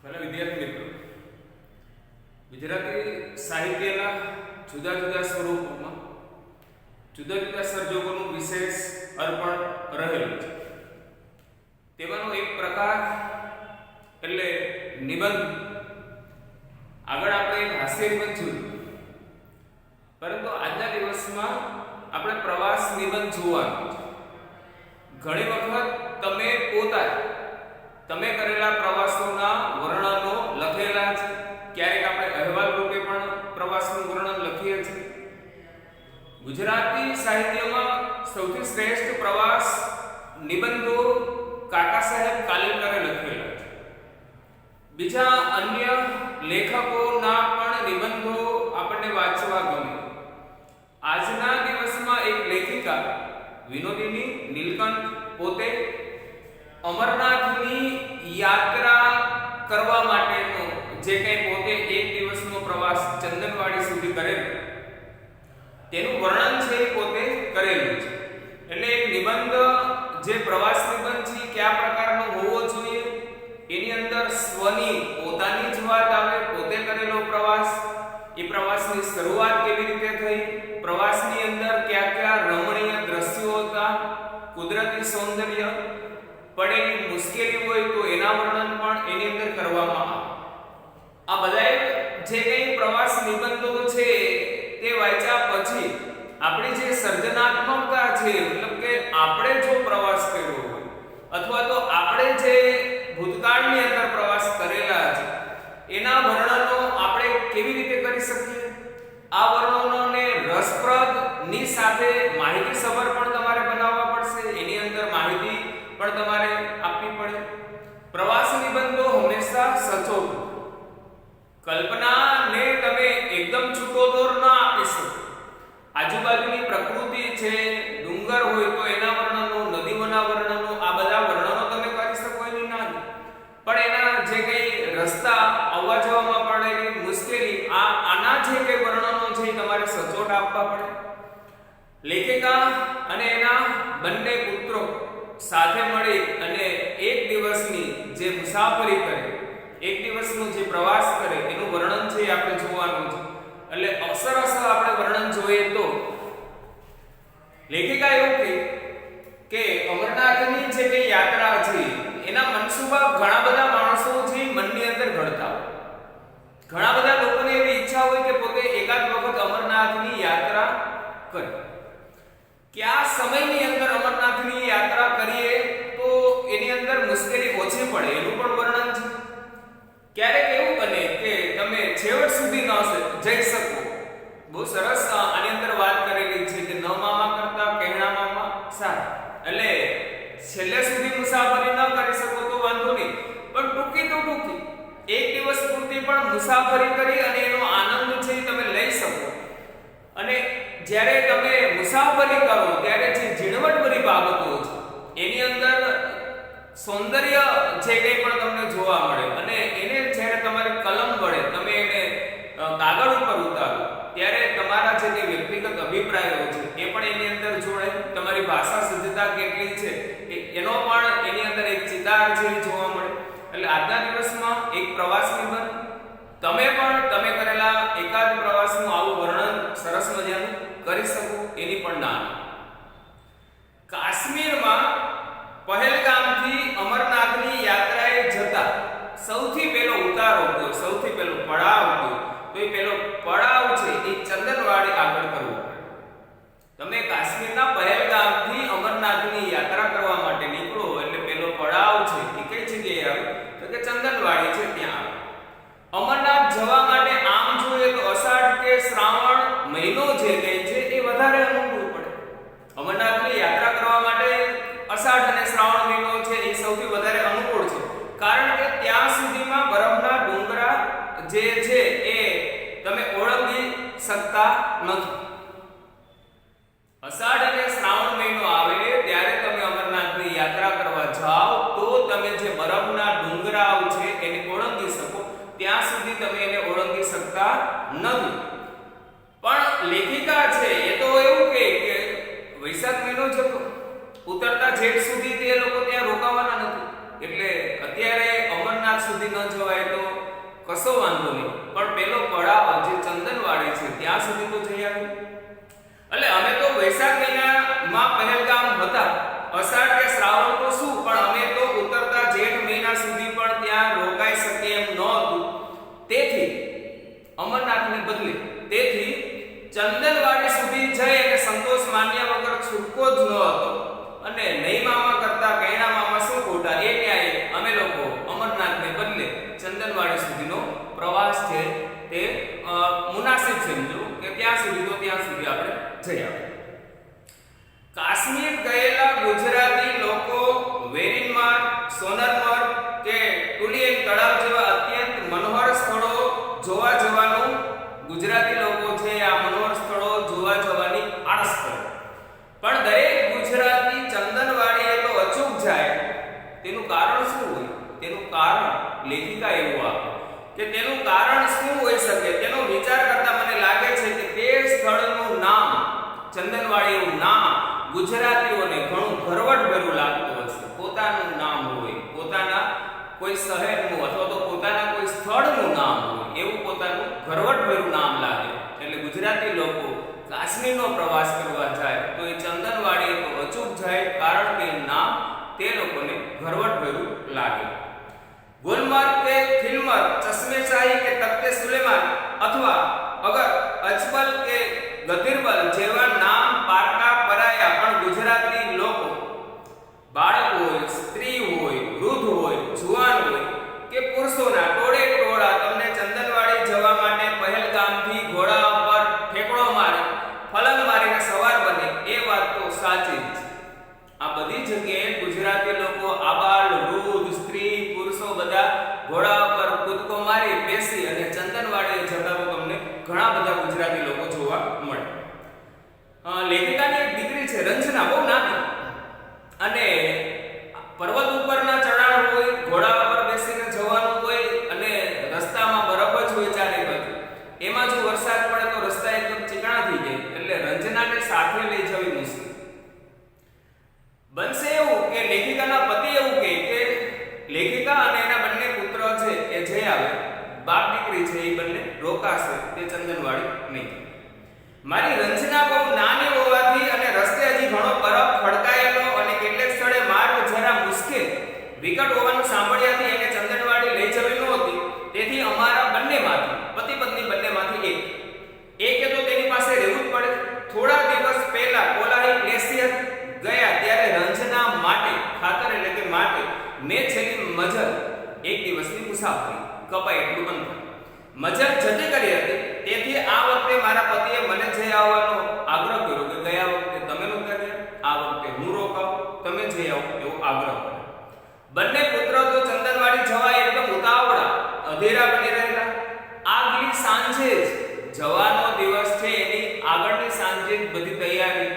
ભલે વિદ્યાર્થી મિત્રો, ગુજરાતી સાહિત્યના જુદા જુદા સ્વરૂપોમાં જુદા જુદા સર્જકોનું વિશેષ અર્પણ રહેલું છે. તેમાંનો એક પ્રકાર એટલે નિબંધ. આગળ આપણે એક હાસ્ય નિબંધ જોયું, પરંતુ આજના દિવસમાં આપણે પ્રવાસ નિબંધ જોવાનું છે. ઘણી વખત તમે કરેલા પ્રવાસોના વર્ણનો લખેલા છે. ક્યારેક આપણે અહેવાલ રૂપે પણ પ્રવાસનું વર્ણન લખીએ છીએ. ગુજરાતી સાહિત્યમાં સૌથી શ્રેષ્ઠ પ્રવાસ નિબંધો કાકા સાહેબ કાલેલકરે લખેલા છે. બીજા અન્ય લેખકોના પણ નિબંધો આપણને વાંચવા ગમે. આજના દિવસમાં એક લેખિકા વિનોદિની નીલકંઠ પોતે અમરનાથની યાત્રા કરવા માટેનો જે કંઈ પોતે એક દિવસનો પ્રવાસ ચંદનવાડી સુધી કરેલો તેનું વર્ણન છે એ પોતે કરેલું છે. એટલે એક નિબંધ જે પ્રવાસ નિબંધ છે કયા પ્રકારનો હોવો જોઈએ, એની અંદર સ્વની પોતાની જ વાત આવે, પોતે કરેલો પ્રવાસ, એ પ્રવાસની શરૂઆત કેવી રીતે થઈ, પ્રવાસની અંદર કયા કયા રમણીય દ્રશ્યો હતા, કુદરતી સૌંદર્ય, પડેલી મુશ્કેલી હોય તો એના વર્ણન પણ એની અંદર કરવામાં આવે. આ બધા જે કંઈ પ્રવાસ નિબંધો છે તે વાંચ્યા પછી આપણી જે સર્જનાત્મકતા છે, મતલબ કે આપણે જો પ્રવાસ કર્યો હોય અથવા તો આપણે જે ભૂતકાળની અંદર પ્રવાસ કરેલા છે એના વર્ણનો આપણે કેવી રીતે કરી શકીએ. આ વર્ણનોને રસપ્રદ ની સાથે માહિતીસભર પણ તમારે બનાવવા પડશે. એની અંદર માહિતી પણ તમારે આપવી પડે. પ્રવાસ નિબંધો હંમેશા સચોટ, કલ્પનાને તમે એકદમ છૂટો દોર ના આપી શકો. આજુબાજુની પ્રકૃતિ છે, ડુંગર હોય તો એના વર્ણનો, નદીઓના વર્ણનો, આ બધા વર્ણનો તમે કરી શકો એની ના, પણ એના જે કંઈ રસ્તા આવવા જવામાં પડેલી મુશ્કેલી, આના જે કંઈ વર્ણનો છે તમારે સચોટ આપવા પડે. લેખિકા અને એના બંને પુત્રો સાથે મળી અને એક દિવસની જે મુસાફરી કરે, એક દિવસનો જે પ્રવાસ કરે એનું વર્ણન છે આપણે જોવાનું છે. એટલે અક્ષરશઃ આપણે વર્ણન જોઈએ તો લેખિકા એવું કહે કે અમરનાથની જે કંઈ યાત્રા છે એના મનસુબા ઘણા બધા માણસો છે મનની અંદર ઘડતા હોય. ઘણા બધા લોકોને એવી ઈચ્છા હોય કે પોતે એકાદ વખત અમરનાથની યાત્રા કરે. કયા સમયની અંદર અમરનાથની યાત્રા કરીએ તો એની અંદર મુશ્કેલી ઓછી પડે એનું પણ વર્ણન છે. ક્યારેક એવું બને કે તમે છેવટ સુધી ન જઈ શકો. બહુ સરસ આની અંદર વાત કરેલી છે કે ન મામા કરતા કહેણા મામા સારા. એટલે છેલ્લે સુધી મુસાફરી ન કરી શકો તો વાંધો નહીં, પણ ટૂંકી તો ટૂંકી એક દિવસ પૂરતી પણ મુસાફરી કરી અને એનો આનંદ છે તમે લઈ શકો. અને જ્યારે તમે મુસાફરી કરો ત્યારે જે ઝીણવટભરી બાબતો છે એની અંદર સૌંદર્ય જે કંઈ પણ તમને જોવા મળે અને એને જ્યારે તમારી કલમ વડે તમે એને કાગળ ઉપર ઉતારો ત્યારે તમારા જે વ્યક્તિગત અભિપ્રાયો છે એ પણ એની અંદર જોડે. તમારી ભાષા સજ્જતા કેટલી છે એનો પણ એની અંદર એક ચિતાર છે જોવા મળે. એટલે આજના દિવસમાં એક પ્રવાસ નિબંધ તમે કરેલા એકાદ પ્રવાસનું આવું વર્ણન સરસ મજાનું કરી શકો એની પણ ના. કાશ્મીરમાં પહેલગામથી અમરનાથની યાત્રાએ જતા સૌથી પહેલો ઉતારો હતો, સૌથી પહેલો પડાવ હતો, તો એ પહેલો પડાવ છે એ ચંદનવાડી આગળ કરવો પડે. તમે કાશ્મીરના પહેલગામથી અમરનાથની યાત્રા કરવા માટે નીકળો એટલે પહેલો પડાવ છે એ કઈ જગ્યાએ આવે તો કે ચંદનવાડી છે ત્યાં આવે. અમરનાથ જવા માટે આમ જોઈએ તો અષાઢ કે શ્રાવણ મહિનો જે કહે છે એ વધારે અનુકૂળ પડે. અમરનાથની યાત્રા કરવા માટે અષાઢ અને શ્રાવણ મહિનો છે એ સૌથી વધારે અનુકૂળ છે, કારણ કે ત્યાં સુધીમાં બરફના ડુંગરા જે છે એ તમે ઓળંગી શકતા નથી. અષાઢ અને શ્રાવણ મહિનો આવે ત્યારે તમે અમરનાથની યાત્રા કરવા જાઓ તો તમે જે બરફના ડુંગરાઓ છે એને ઓળંગી શકો. ત્યાં સુધી તમે એને ઓળંગી શકતા નથી. પણ લેખિકા છે એ તો એવું કહે કે વૈશાખ મહિનો જતો ઉતરતા જેઠ સુધી તે લોકો ત્યાં રોકાવાના નથી. એટલે અત્યારે અમરનાથ સુધી સુધી ન જવાય તો કશો વાંધો નહીં, પણ પેલો પડાવ જે ચંદનવાડી છે ત્યાં સુધી તો જઈ આવ્યું. એટલે અમે તો વૈશાખ મહિનામાં પહેલગામ હતા, અષાઢ કે શ્રાવણ તો શું, પણ અમે તો ઉતરતા જેઠ મહિના સુધી પણ ત્યાં રોકાઈ શકે એમ નહોતું. તેથી અમરનાથને બદલે ચંદનવાડી સુધી જઈ અને સંતોષ માન્યા વગર છૂટકો જ ન હતો. અને નહીં મામા કરતા કૈણા મામા શું ખોટા, એ ન્યાય અમે લોકો અમરનાથને બદલે ચંદનવાડી સુધીનો પ્રવાસ છે તે મુનાસિબ સમજો કે ત્યાં સુધી તો ત્યાં સુધી આપણે જઈ આવ્યા. કાશ્મીર ગયેલા ગુજરાતી લોકો વેરીનમાર્ગ, સોનરમર્ગ કે ટુલિયન તળાવ જેવા અત્યંત મનોહર સ્થળો જોવા જવાનું ગુજરાતી લોકો છે આ મનોહર સ્થળો જોવા જવાની આળસ કરે. પણ દરેક ગુજરાતી ચંદનવાડીએ તો અચૂક જાય. તેનું કારણ શું હોય? તેનું કારણ લેખિકા એવું આપે કે તેનું કારણ શું હોઈ શકે તેનો વિચાર કરતા મને લાગે છે કે તે સ્થળનું નામ ચંદનવાડી એવું નામ ગુજરાતીઓને ઘણું ગરવડભર્યું લાગતું હશે. પોતાનું નામ હોય, પોતાના કોઈ શહેરનું અથવા તો પોતાના કોઈ સ્થળનું નામ હોય એવું પોતાનું ગરવડભર્યું નામ લાગે. એટલે ગુજરાતી લોકો કાશ્મીરનો પ્રવાસ કરવા જાય તો એ ચંદનવાડી તો અચૂક જાય, કારણ કે નામ તે લોકોને ગરવડભર્યું લાગે. ગુલમર્ગ કે ખિલમર્ગ, ચશ્મેશાહી કે તખ્તે સુલેમાન અથવા અગર અજબલ કે ગદિરબલ જેવા નામ પારકા પરાયા, પણ ગુજરાતી લોકો બાળક હોય, સ્ત્રી હોય, વૃદ્ધ હોય, જુવાન હોય કે પુરુષોના ટોળે ટોળા તમને ચંદનવાડી જવા માટે પહેલગામથી ઘોડા પર ઠેકડો મારી ફલંગ મારીને સવાર બને એ વાત તો સાચી જ છે. આ બધી જગ્યાએ ગુજરાતી લોકો આબાલ, વૃદ્ધ, સ્ત્રી, પુરુષો બધા ઘોડા પર કૂદકો મારી બેસી અને ચંદનવાડીએ જતા તો તમને ઘણા બધા ગુજરાતી લોકો જોવા મળે. લેખિકાની એક દીકરી છે રંજના, બહુ નાની, અને પર્વત ઉપરના ચઢાણ હોય, ઘોડા પર બેસીને જવાનું હોય અને રસ્તામાં બરફ જ હોય ચારે બાજુ. એમાં જો વરસાદ પડે તો રસ્તા એકદમ ચીકણા થઈ જાય, એટલે રંજનાને સાથે લઈ જવી મુશ્કેલ. બનશે એવું કે લેખિકાના પતિ એવું કહે કે લેખિકા અને એના બંને પુત્ર છે એ જઈ આવે, બાપ દીકરી છે એ બંને રોકાશે, તે ચંદનવાડી નહીં. મારી રંજના બહુ નાની હોવાથી અને રસ્તે હજી ઘણો બરફ ખડકાયેલો અને કેટલેક સ્થળે માર્ગ જરા મુશ્કેલ વિકટ હોવાનું સાંભળ્યાથી એને ચંદનવાડી લઈ જવી નહોતી. તેથી અમારા બંનેમાંથી, પતિ પત્ની બંનેમાંથી એકે તો તેની પાસે રહેવું જ પડે. થોડા દિવસ પહેલા કોલાહી ગ્લેશિયર ગયા ત્યારે રંજના માટે ખાતર એટલે કે માટે મેં છેલ્લી મજલ એક દિવસની મુસાફરી કપાય એટલું અંતર મજલ જતી કરી હતી. તેથી આ વખતે મારા પતિએ મને જઈ આવવાનો આગ્રહ કર્યો કે ગયા વખતે તમે રોકાયા, આ વખતે હું રોકાવ, તમે જઈ આવો એવો આગ્રહ કર્યો. બંને પુત્ર તો ચંદનવાડી જવા એકદમ ઉતાવળા અધેરા બની રહેલા. આગલી સાંજે જ જવાનો દિવસ છે એની આગળની સાંજે બધી તૈયારી,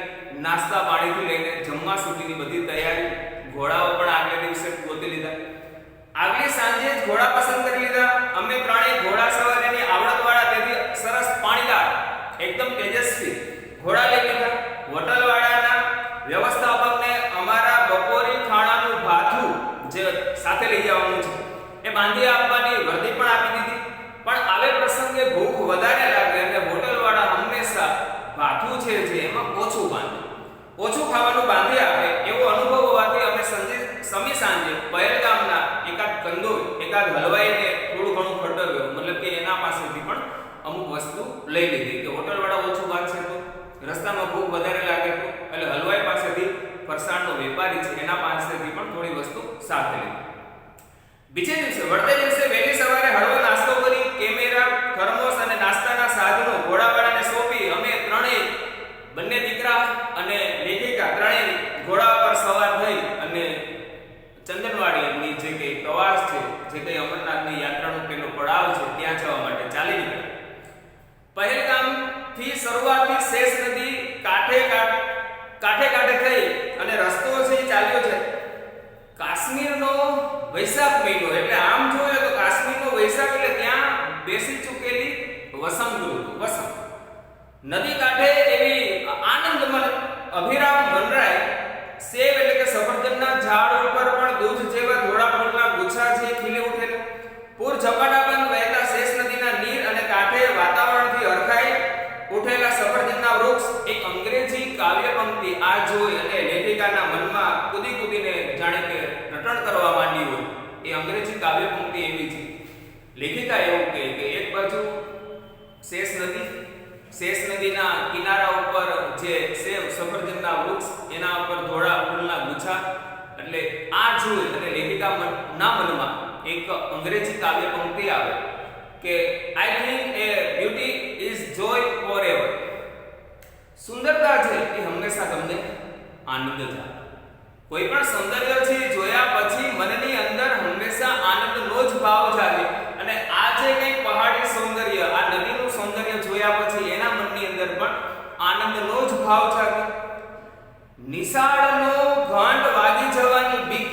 નાસ્તા પાણીથી લઈને જમવા સુધીની બધી તૈયારી, ઘોડાઓ પણ આગલે દિવસે ગોતી લીધા. આગલી સાંજે જ ઘોડા પસંદ કરી લીધા. અમે ત્રણેય ઘોડા સવારીની આવડતવાળા, તેથી સરસ પાણીદાર, એકદમ તેજસ્વી ઘોડા લઈ લીધા. હોટલવાળાના વ્યવસ્થાપકને અમારા બપોરી ખાણાનું ભાથું જે સાથે લઈ જવાનું છે એ બાંધી આપવાની વર્દી પણ આપી દીધી. પણ આવે પ્રસંગે ભૂખ વધારે લાગે અને હોટલવાળા હંમેશા ભાથું છે જે એમાં ઓછું બાંધે, ઓછું ખાવાનું બાંધી આપે એવો અનુભવ હોવાથી અમે સમી સાંજે પહેલગામના એકાદ કંદોઈ, એકાદ હલવાઈને થોડું ઘણું ખર્ચવ્યું, મતલબ કે એના પાસેથી પણ અમુક વસ્તુ લઈ લીધી કે હોટલવાળા ઓછું બાંધશે તો રસ્તામાં ભૂખ વધારે લાગે તો, એટલે હલવાઈ પાસેથી, ફરસાણનો વેપારી છે એના પાસેથી પણ થોડી વસ્તુ સાથે લીધી. બીજે દિવસે વળતે દિવસે વહેલી સવારે હળવો નાસ્તો કરી કેમેરા, થર્મોસ અને નાસ્તાના સાધનો ઘોડાવાળાને સોંપી અમે ત્રણેય, બંને દીકરા અને લેખિકા ત્રણેય ઘોડા પર સવાર થઈ અને ચંદનવાડીની જે કંઈ પ્રવાસ છે, જે કંઈ અમરનાથની યાત્રાનો પેલો પડાવ છે ત્યાં જવા માટે ચાલી નીકળ્યા. પહેલગામથી શરૂઆતથી શેષ નદી કાંઠે થઈ અને રસ્તો છે ચાલ્યો છે. કાશ્મીરનો વૈશાખ મહિનો એટલે આમ જોઈએ તો કાશ્મીરનો વૈશાખ એટલે ત્યાં બેસી ચૂકેલી વસંત ઋતુ, વસંત નદી કાંઠે એવી આનંદમય અભિરામ વનરાય સેવ એટલે કે સફરજનના ઝાડ ઉપર પણ દૂધ જેવા ધોળા ફૂલના ગુચ્છા છે ખીલી ઉઠેલા. ઝપાટાબંધ વહેતા શેષ નદીના નીર અને કાંઠે વાતાવરણથી હરખાઈ ઉઠેલા સફરજનના વૃક્ષ, એક અંગ્રેજી કાવ્ય પંક્તિ આ જોઈ અને લેખિકાના મનમાં કૂદી કૂદીને જાણે કે રટણ કરવા માંડી હોય. એ અંગ્રેજી કાવ્ય પંક્તિ એવી છે. લેખિકા એવું કહે કે એક બાજુ શેષ નદીના કિનારા ઉપર જે સેવ સફરજનના વૃક્ષ, એના ઉપર ધોળા ફૂલના ગુચ્છા, એટલે આ જોઈ અને લેખિકા ના મનમાં એક અંગ્રેજી કાવ્ય પંક્તિ આવે કે I think A beauty is Joy forever. સુંદરતા છે એ હંમેશા તમને આનંદ જ આપે. કોઈ પણ સૌંદર્ય છે જોયા પછી મનની અંદર હંમેશા આનંદનો જ ભાવ જાગે. અને આ જે કંઈક પહાડી સૌંદર્ય, આ નદીનું સૌંદર્ય જોયા પછી એના મનની અંદર પણ આનંદનો જ ભાવ જાગે. નિશાળનો ઘંટ વાગી જવાની બીક,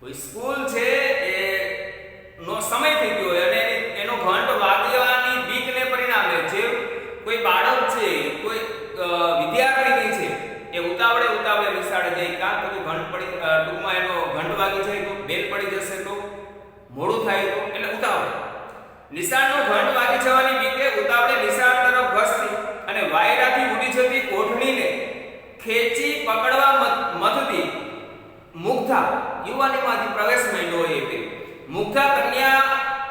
કોઈ સ્કૂલ છે એ નો સમય થઈ ગયો અને એનો ઘંટ વાગવાની બીકને પરિણામે જે કોઈ બાળક છે, કોઈ વિદ્યાર્થીની છે, એ ઉતાવળે નિશાળે જાય. કાં તો ઘંટ પડી ટૂંકમાં એનો ઘંટ વાગી જાય તો, બેલ પડી જશે તો, મોડું થાય તો, એટલે ઉતાવળે નિશાળનો ઘંટ વાગી જવાની બીકે ઉતાવળે નિશાળ તરફ ઘસતી અને વાયરાથી ઉડી જતી કોઠણીને ખેંચી પકડવા મથતી મુગ્ધા, યુવાનીમાંથી પ્રવેશ માંડ્યો હોય એવી મુગ્ધા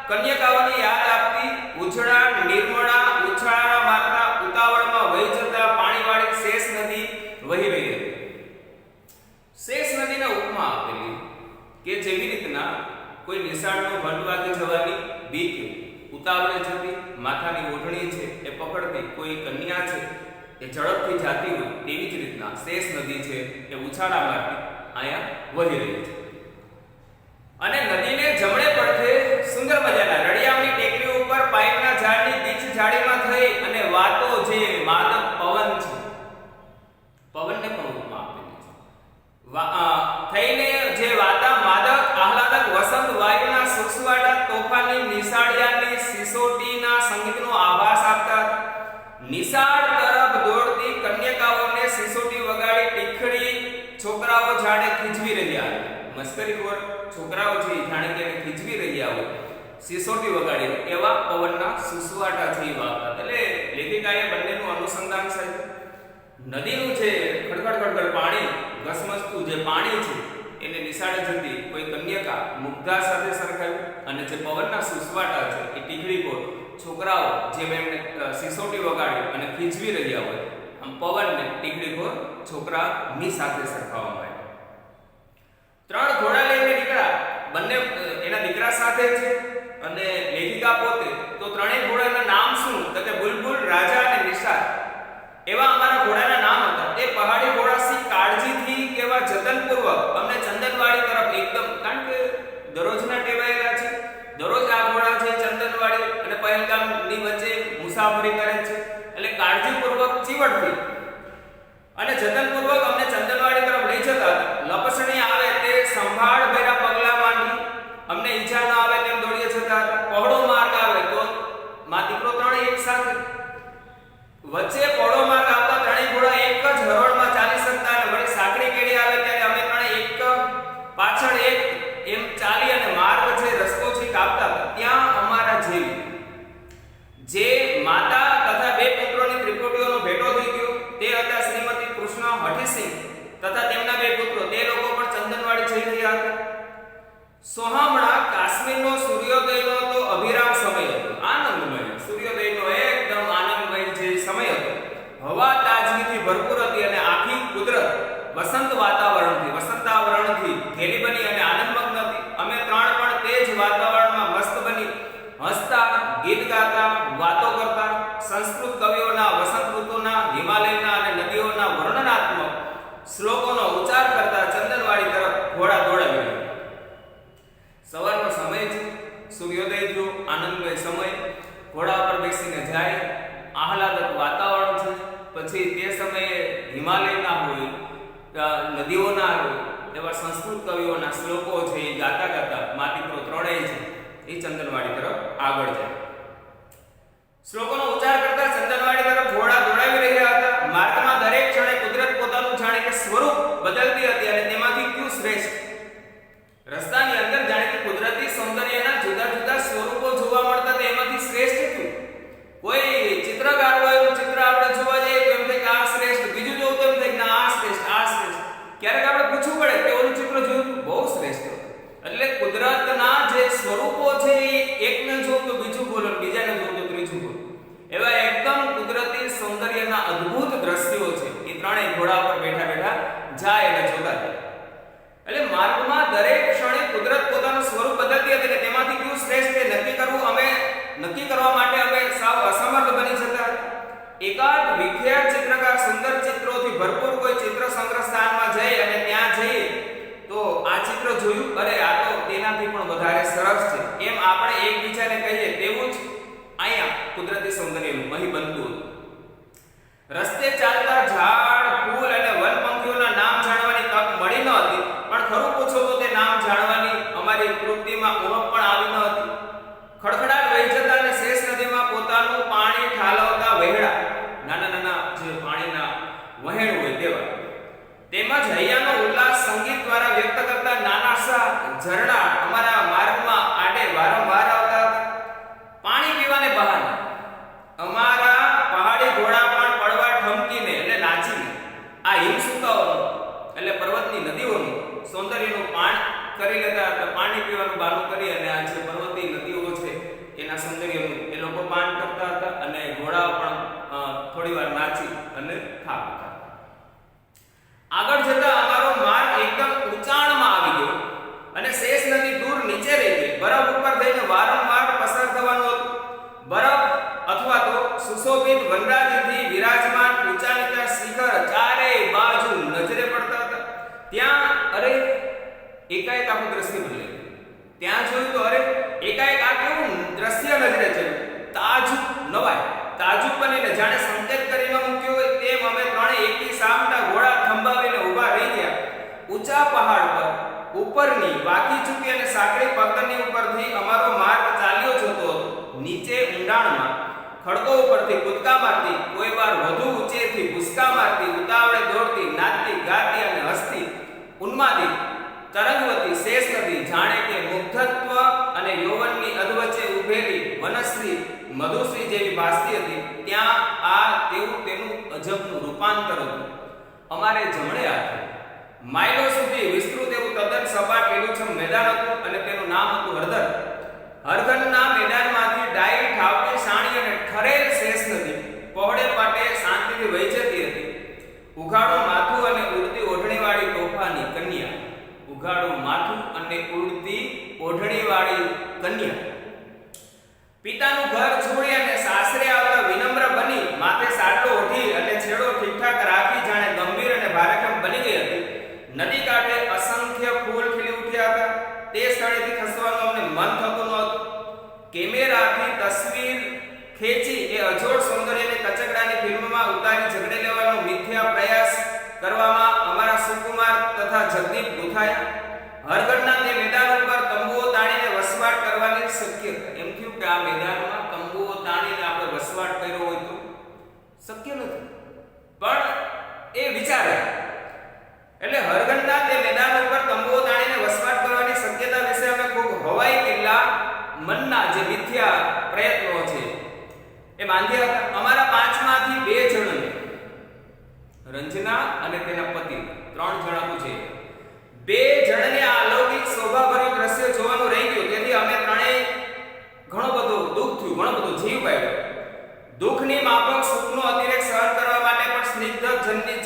કન્યકાઓની યાદ આપતી ઉછળા નિર્મળા ઉછાળા મારતા ઉતાવળમાં વહી જતા પાણીવાળી શેષ નદી વહી રહી હતી. શેષ નદીના ઉપમા આપેલી કે જેવી રીતના કોઈ નિશાળનો ઘંટ વાગી જવાની બીક ઉતાવળે જતી, માથાની ઓઢણી છે એ પકડતી કોઈ કન્યા છે એ ઝડપથી જાતી હોય, તેવી જ રીતના શેષ નદી છે એ ઉછાળા મારતી અહીંયા વહી રહી છે. અને નદીને જમણે પડખે સુંદર મજાના રળિયામણી ટેકરી ઉપર પાઇનના ઝાડની બીચ ઝાડીમાં થઈ અને વાતો જે માદક પવન છે, પવનને પણ ઉપમા આપેલી છે, થઈને જે વાતા માદક આહલાદક વસંત વાયુના સુસવાટા તોફાની નિશાળિયાની સિસોટીના સંગીતનો આભાસ આપતા. નિશાળ તરફ દોડતી કન્યકાઓને સિસોટી વગાડી ટીખડી છોકરાઓ જાણે ખીજવી રહ્યા હતા. મસ્કરીખોર છોકરાઓ છે જાણે કે ખીજવી રહ્યા હોય સિસોટી વગાડી, એવા પવનના સુસવાટા છે વાગતા. એટલે લેખિકાએ બંનેનું અનુસંધાન સાહેબ નદીનું છે ખડખડ પાણી, ઘસમસતું જે પાણી છે એને નિશાળે જતી કોઈ કન્યકા મુગ્ધા સાથે સરખાવ્યું અને જે પવનના સુસવાટા છે એ ટીકડીખોર છોકરાઓ જેમ એમને સિસોટી વગાડી અને ખીજવી રહ્યા હોય, આમ પવનને ટીકડીખોર છોકરાની સાથે સરખાવવામાં આવ્યા. 3 ઘોડા લઈને નીકળ્યા, બંને એના દીકરા સાથે છે અને લેખિકા પોતે. તો ત્રણેય ઘોડાના નામ શું? તો કે બુલબુલ, રાજા અને નિશાળ. એવા અમારા ઘોડાના નામ હતા. એ પહાડી ઘોડા સી કાળજીથી કેવા જતનપૂર્વક અમને ચંદનવાડી તરફ એકદમ, કારણ કે દરરોજના ટેવાયેલા છે, દરરોજ આ ઘોડા છે ચંદનવાડી અને પહેલગામની વચ્ચે મુસાફરી કરે છે, એટલે કાળજીપૂર્વક ચીવડથી અને જતનપૂર્વક અમને ચંદનવાડી તરફ લઈ જતા. લપસણી આવે તે સંભાળ ભર્યા પગલા માંડી અમને ઈજા ન આવે તેમ દોડીએ જતા. પહોળો માર્ગ આવે તો મા દીકરો ત્રણેય એક સાથે, વચ્ચે પહોળો માર્ગ આવતા ત્રણેય ઘોડા એક જ હરોળમાં ચાલી શકતા અને વળી સાંકડી કેડી આવે ત્યારે અમે ત્રણેય એક પાછળ એક એમ ચાલી અને માર્ગ છે રસ્તો છે કાપતા. ત્યાં અમારા જેવી જે માતા તથા 2 પુત્રોની ત્રિપુટીઓનો ભેટો થઈ ગયો તે હતા શ્રીમતી કૃષ્ણ હઠીસિંહ તથા તેમના 2 પુત્રો. તે લોકો પણ ચંદનવાડી જઈ રહ્યા હતા. સોહામણા કાશ્મીરનો સૂર્યોદયનો તો અભિરામ સમય હતો, આનંદમય સૂર્યોદયનો એકદમ આનંદમય જે સમય હતો. હવા તાજગીથી ભરપૂર હતી અને આખી કુદરત વસંતાવરણથી ઘેરી બની અને આનંદમગ્ન હતી. અમે 3 પણ તે જ વાતાવરણમાં મસ્ત બની હસતા, ગીત ગાતા, વાતો કરતા, સંસ્કૃત કવિઓના વસંત ઋતુના, હિમાલયના અને નદીઓના વર્ણનાત્મક શ્લોકોનો ઉચ્ચાર કરતા ચંદનવાડી તરફ ઘોડા દોડાવી રહ્યા. સવારનો સમય છે, સૂર્યોદય થયો, આનંદમય સમય. ઘોડા પર બેસીને જાય, આહલાદક વાતાવરણ છે. પછી તે સમયે હિમાલયના હોય, નદીઓના હોય એવા સંસ્કૃત કવિઓના શ્લોકો છે એ ગાતા ગાતા મા દીકરો ત્રણેય છે એ ચંદનવાડી તરફ આગળ જાય. શ્લોકોનો ઉચ્ચાર કરતા ચંદનવાડી તરફ ઘોડા દોડાવી રહ્યા હતા. માર્ગમાં દરેક ક્ષણે કુદરત પોતાનું જાણે કે સ્વરૂપ બદલતી હતી અને તેમાંથી કયું શ્રેષ્ઠ? રસ્તાની અંદર જાણે કે કુદરતી સૌંદર્યના જુદા જુદા પણ વધારે સરસ છે એમ આપણે એકબીજાને કહીએ તેવું જ અહીંયા કુદરતી સૌંદર્યનું અહીં બનતું હતું. રસ્તે ચાલતા ઝાડ, ફૂલ અને વન પંખીઓના નામ જાણવાની તક મળી ન હતી, પણ ખરું પૂછો તો તે નામ જાણવાની અમારી પ્રવૃત્તિમાં ઉણપ પણ આવી ન હતી. ખડખડાટ વહી જતા અને શેષ નદીમાં પોતાનું પાણી ઠાલવતા વહેડા, નાના નાના જે પાણીના વહેણ હોય તેવા, તેમજ હૈયાનો ઉલ્લાસ સંગીત દ્વારા વ્યક્ત કરતા નાના સા ઝરણા અમારા માર્ગમાં આડે વારંવાર આવતા હતા. પાણી પીવાને બહાને અમારા પહાડી ઘોડા પણ પડવા ઠમકીને એટલે નાચીને આ હિમસુકાઓનું એટલે પર્વતની નદીઓનું સૌંદર્યનું પાન કરી લેતા હતા. પાણી પીવાનું બહાનું કરી અને આ જે પર્વતની નદીઓ છે એના સૌંદર્યનું એ લોકો પાન કરતા હતા અને ઘોડાઓ પણ થોડીવાર નાચી અને ખાતા. આગળ જતા અમારો માર્ગ એકદમ ઊંચાણમાં આવી ગયો અને શેષ નદી દૂર નીચે રહી ગઈ. બરફ ઉપર થઈને વારંવાર પસાર થવાનું હતું. બરફ અથવા તો સુશોભિત વનરાજીથી વિરાજમાન ઊંચા નીચા શિખર ચારેય બાજુ નજરે પડતા હતા. ત્યાં અરે એકાએક આખું દ્રશ્ય બદલાઈ ગયું. ત્યાં જોયું તો અરે એકાએક આ કેવું દ્રશ્ય નજરે ચડ્યું. તાજુબ નવાય, તાજુબ બનીને જાણે સંકેત કરીને મૂક્યો હોય તેમ અમે ત્રણે એકી સામટા ઘોડા થંભાવીને ઊભા રહી ગયા. ઊંચા પહાડ પર ઉપરની વાકી ચૂકી અને સાંકડી પથ્થરની ઉપરથી અમારો માર્ગ ચાલ્યો જતો હતો. નીચે ઊંડાણમાં ખડકો ઉપરથી કૂદકા મારતી, કોઈ વાર વધુ ઊંચેથી ભૂસકા મારતી, ઉતાવળે દોડતી, નાચતી, ગાતી અને હસતી, ઉન્માદી તરંગવતી શેષ નદી જાણે કે મુગ્ધત્વ અને યૌવનની અધવચ્ચે ઉભેલી વનશ્રી મધુશ્રી જેવી ભાસતી હતી. ત્યાં આ તેવું તેનું અજબનું રૂપાંતર હતું. અમારે જમણે હાથે માઇલો સુધી વિસ્તૃત એવું તદ્દન સપાટ લીલુંછમ મેદાન હતું અને તેનું નામ હતું હરદર. હરદરના મેદાનમાંથી ડાઈ ઠાવકી સાણી અને ઠરેલ શેષ નદી પહોળે પાટે શાંતિથી વહી જતી હતી. ઉઘાડું માથું અને ઉડતી ઓઢણીવાળી તોફાની કન્યા, ઉઘાડું માથું અને ઉડતી ઓઢણીવાળી કન્યા, પિતાનું ઘર છોડી અને સાસરે આવતા વિનમ્ર બની માથે સાટલો ઓઢી અને છેડો ઠીકઠાક રાખી જાણે ગંભીર અને ભારેખમ બની ગઈ હતી. નદી કાંઠે અસંખ્ય ફૂલ ખીલી ઉઠ્યા હતા. તે સ્થળેથી ખસવાનું અમને મન થતું નહોતું. કેમેરાથી તસવીર ખેંચી એ અજોડ સૌંદર્યને કચકડાની ફિલ્મમાં ઉતારી ઝઘડી લેવાનો મિથ્યા પ્રયાસ કરવામાં અમારા સુકુમાર તથા જગદીપ ગુથાયા. હરગઢના તે મેદાન ઉપર તંબુઓ તાણીને વસવાટ કરવાની શક્યતા. એમ થયું કે આ મેદાનમાં તંબુઓ તાણીને આપણે વસવાટ કર્યો હોય તો શક્ય નથી, પણ એ વિચારે એટલે હરગઢના તે મેદાન ઉપર તંબુઓ તાણીને વસવાટ કરવાની શક્યતા વિશે અમે ખૂબ હવાઈ કિલ્લા મનના જે મિથ્યા પ્રયત્નો છે એ બાંધ્યા હતા. અમારા પાંચમાંથી 2 જણને, રંજના અને તેના પતિ 3 જણાનું છે, 2 જણને આ અલૌકિક શોભાભર્યું દ્રશ્ય જોવાનું રહી ગયું. તેથી અમે ત્રણેય ઘણો બધો દુઃખ થયું, ઘણો બધો જીવ પાડ્યો. દુઃખની માફક સુખનો અતિરેક સહન કરવા માટે પણ સ્નિગ્ધ જનની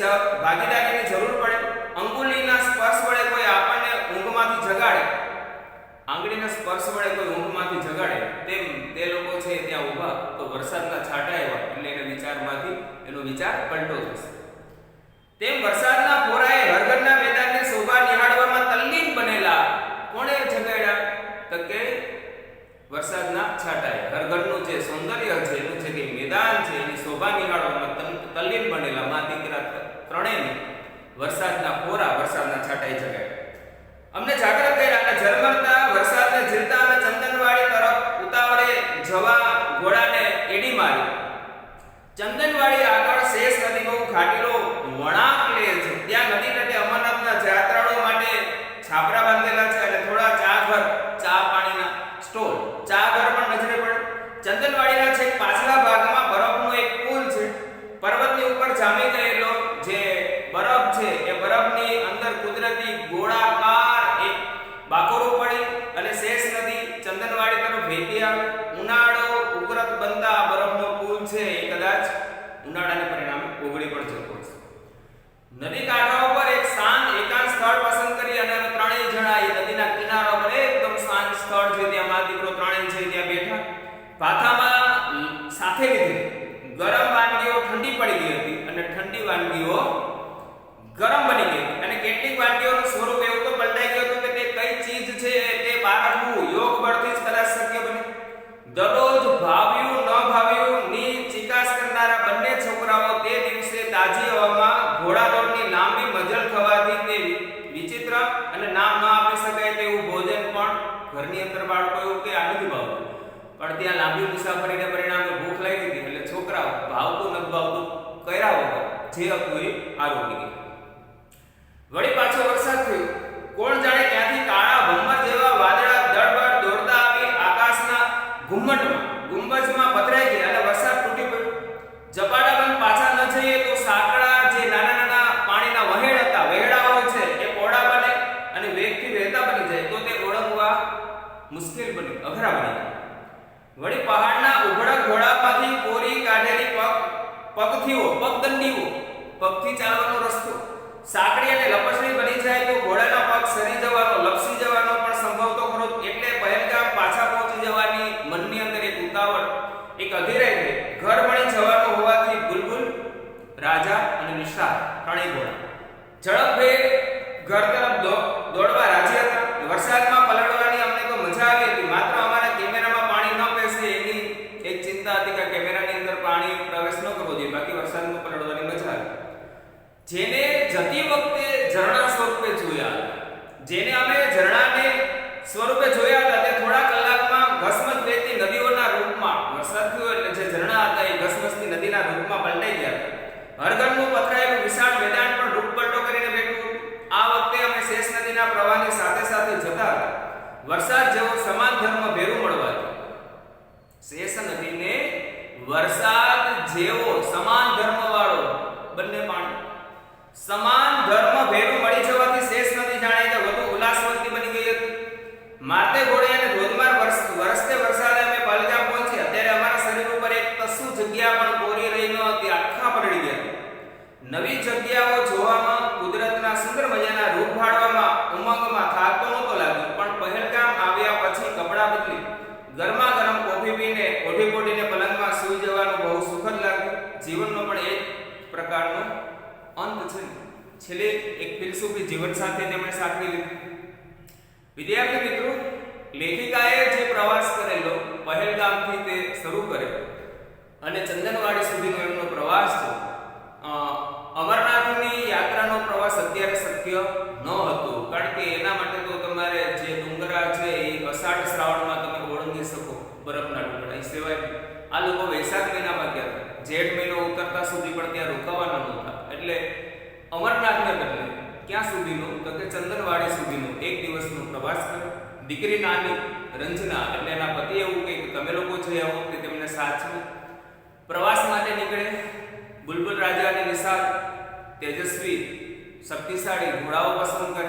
ભાગીદારીની જરૂર પડે. અંગુલીના સ્પર્શ વડે કોઈ આપણને ઊંઘમાંથી જગાડે, આંગળીના સ્પર્શ વડે કોઈ ઊંઘમાંથી જગાડે તેમ તે લોકો છે ત્યાં ઊભા તો વરસાદના છાંટા આવ્યા એટલે એના વિચારમાંથી એનો વિચાર પલટો થશે. તેમ વરસાદના ફોરાએ હરગઢના મેદાનની શોભા નિહાળવામાં તલ્લીન બનેલા કોણે જગાડ્યા? તો કે વરસાદના છાંટાએ હરગઢનું જે સૌંદર્ય છે, એનું છે કે મેદાન છે, એની શોભા નિહાળવામાં તલ્લીન બનેલા મા દીકરા ત્રણેયને વરસાદના ફોરા, વરસાદના છાંટાએ જગાડ્યા. અમને જાગૃત કર્યા અને ઝરમરતા વરસાદને ઝીલતા અને ચંદનવાડી તરફ ઉતાવળે જવા ઘોડાને એડી મારી. ચંદનવાડી આગળ શેષ નદી બહુ ઘાટીલો વળાંક લે છે. ત્યાં નદી તટે અમરનાથના યાત્રાળુઓ માટે છાપરા બાંધેલા છે અને થોડા ચા ઘર, ચા પાણીના સ્ટોલ, ચા ઘર પણ નજરે પડે. ચંદનવાડીના છેક પાછલા ભાગમાં બરફનો એક પુલ છે. પર્વતની ઉપર જામી ગયેલો જે બરફ છે એ બરફની અંદર કુદરતી ગોળાકાર એક બાકોરો પડી અને શેષ નદી ચંદનવાડી તરફ વહેતી આવે. ઉનાળો ઉગ્રત બનતા બરફનો પુલ છે એ કદાચ ઉનાળાને પરિણામે ઓગળી પણ જતો હશે. નદી કાંઠા ઉપર એક શાંત એકાંત સ્થળ પસંદ કરી અને અમે ત્રણેય જણા એ નદીના કિનારા પર એકદમ શાંત સ્થળ છે ત્યાં મા દીકરો ત્રણેય છે ત્યાં બેઠા. ભાથામાં સાથે લીધી ગરમ વાનગીઓ ઠંડી પડી ગઈ હતી અને ઠંડી વાનગીઓ ગરમ બની ગઈ અને કેટલીક વાનગીઓનું સ્વરૂપ એવું તો પલટાઈ ગયું હતું કે તે કઈ ચીજ છે તે બહાર ઘરની અંદર બાળકો એવું કે આ નથી ભાવતું, પણ ત્યાં લાંબી મુસાફરીને પરિણામે ભૂખ લાગી હતી એટલે છોકરાઓ ભાવતું નથી ભાવતું કર્યા વગર જે હતું એ આરોગી ગયા. વળી પાછો વરસાદ થયો. કોણ જાણે ક્યાંથી કાળા ભમર જેવા વાદળા દળબડ દોડતા આવી આકાશના ગુંબજમાં પથરાઈ ગયા અને વરસાદ તૂટી પડ્યો. ઝપાટાબંધ પાછા ન જઈએ તો સાંકડા જે નાના પાણીના વહેડાઓ છે એ પહોળા બને અને વેગથી વહેતા બની જાય તો તે ઓળંગવા મુશ્કેલ બની અઘરા બની જાય. વળી પહાડના ઉભળક ઘોડામાંથી કોરી કાઢેલી પગદંડીઓ પગથી ચાલવાનો રસ્તો સાંકડી અને લપસણી બની જાય તો ઘોડાના પગ સરી જવાનો લપસી જવાનો પણ સંભવ તો ખરો. એટલે પહેલગામ પાછા પહોંચી જવાની મનની અંદર એક ઉતાવળ એક અધીરાઈ ગઈ. ઘર મળી જવાનું હોવાથી બુલબુલ રાજા અને નિશાળ ત્રણેય ઘોડા ઝડપભેર ઘર તરફ દોડવા રાજી હતા. વરસાદમાં પલળવાની અમને તો મજા આવી હતી, માત્ર અમારા કેમેરામાં પાણી ન બેસે એની એક ચિંતા હતી કે કેમેરાની અંદર પાણી પ્રવેશ ન કરવો જોઈએ, બાકી વરસાદમાં પલળવાની મજા આવી. જેને જતી વખતે ઝરણા સ્વરૂપે જોયા, જેને અમે ઝરણાને સ્વરૂપે જોયા હતા તે થોડા કલાકમાં ઘસમસ વહેતી નદીઓના રૂપમાં વરસાદ થયો એટલે જે ઝરણા હતા એ ઘસમસતી નદીના રૂપમાં પલટાઈ ગયા હતા. હરઘરનું પથરાયેલું વિશાળ મેદાન પણ રૂપ પલટો કરીને બેઠું. આ વખતે અમે શેષ નદીના પ્રવાહની સાથે સાથે જતા હતા. વરસાદ જેવો સમાન ધર્મ ભેરું મળવાથી શેષ નદીને વરસાદ જેવો સમાન ધર્મ વાળો બંને પાણી સમાન ધર્મ ભેરું મળી જવાથી શેષ નદી જાણે કે વધુ ઉલ્લાસવંતી બની ગઈ હતી. મારતે ઘોડે અને ધોધમાર વરસતે વરસાદે અમે પલગામ પહોંચ્યા ત્યારે અમારા શરીર ઉપર એક તસુ જગ્યા પણ કોરી રહી ન હતી, આખા પલળી ગયા. નવી જગ્યાઓ જોવામાં કુદરતના સુંદર મજાના રૂપ ભાળવામાં ઉમંગમાં થાક તો નહોતો લાગ્યો, પણ પહેલગામ આવ્યા પછી કપડાં બદલી ગરમા ગરમ કોફી પીને ઓઢી પોઢીને પલંગમાં સૂઈ જવાનું બહુ સુખદ લાગ્યું. જીવનનો પણ એક પ્રકારનો અંત છે. છેલ્લે એક ફિલસૂફી જીવન સાથે તેમણે સાંકળી લીધી. વિદ્યાર્થી મિત્રો, લેખિકાએ જે પ્રવાસ કરેલો પહેલગામથી તે શરૂ કર્યો અને ચંદનવાડી સુધીનો એમનો પ્રવાસ છે. અમરનાથની યાત્રાનો પ્રવાસ અત્યારે શક્ય ન હતો, કારણ કે એના માટે તો તમારે જે ડુંગરા છે એ અષાઢ શ્રાવણમાં તમે ઓળંગી શકો બરફના ડુંગરા. એ સિવાય આ લોકો વૈશાખ મહિનામાં ગયા હતા, જેઠ મહિનો ઉતરતા સુધી પણ ત્યાં રોકાવાના નહોતા. એટલે અમરનાથને બદલે ક્યાં સુધીનો તો કે ચંદનવાડી સુધીનો એક દિવસનો પ્રવાસ કર્યો. દીકરી નાની રંજના એટલે એના પતિ એવું કે તમે લોકો જે આવો તે તેમને સાચવે. પ્રવાસ માટે નીકળે. બુલબુલ રાજા અને નિશાળ તેજસ્વી શક્તિશાળી ઘોડાઓ પસંદ કરે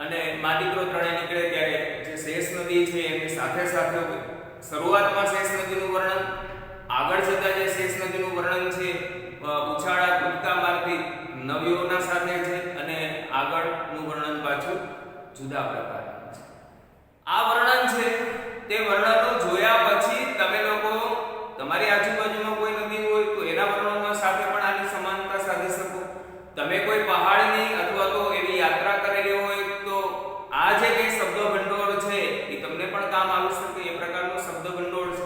અને મા દીકરો ત્રણેય નીકળે ત્યારે જે શેષ નદી છે એની સાથે સાથે શરૂઆતમાં શેષ નદીનું વર્ણન, આગળ જતા જે શેષ નદીનું વર્ણન છે ઉછાળા કૂદકા મારતી નદીઓના સાથે છે અને આગળનું વર્ણન પાછું જુદા પ્રકારનું છે. આ વર્ણન છે તે વર્ણનો જોયા પછી તમે લોકો તમારી આજુબાજુમાં કોઈ નદી હોય તો એના વર્ણનો સાથે પણ આની સમાનતા સાધી શકો. તમે કોઈ પહાડની અથવા તો એવી યાત્રા કરેલી હોય તો આ જે કંઈ શબ્દ ભંડોળ છે એ તમને પણ કામ આવી શકે એ પ્રકારનો શબ્દ ભંડોળ છે.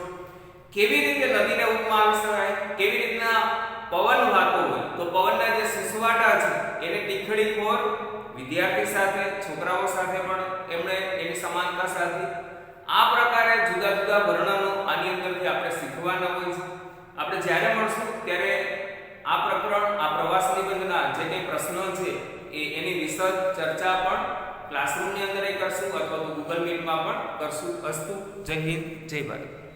કેવી રીતે નદીને ઉપમા આવી શકાય, કેવી રીતના પવન વાતો હોય તો પવનના જે સુસવાટા છે એને ટીખડીખોર વિદ્યાર્થી સાથે છોકરાઓ સાથે પણ એમણે એની સમાનતા સાધી. આ પ્રકારે જુદા જુદા વર્ણનો આની અંદરથી આપણે શીખવાના હોય છે. આપણે જ્યારે મળશું ત્યારે આ પ્રકરણ આ પ્રવાસ નિબંધના જે કંઈ પ્રશ્નો છે એની વિશદ ચર્ચા પણ ક્લાસરૂમની અંદર કરશું અથવા તો ગૂગલ મીટમાં પણ કરશું. અસ્તુ. જય હિન્દ, જય ભારત.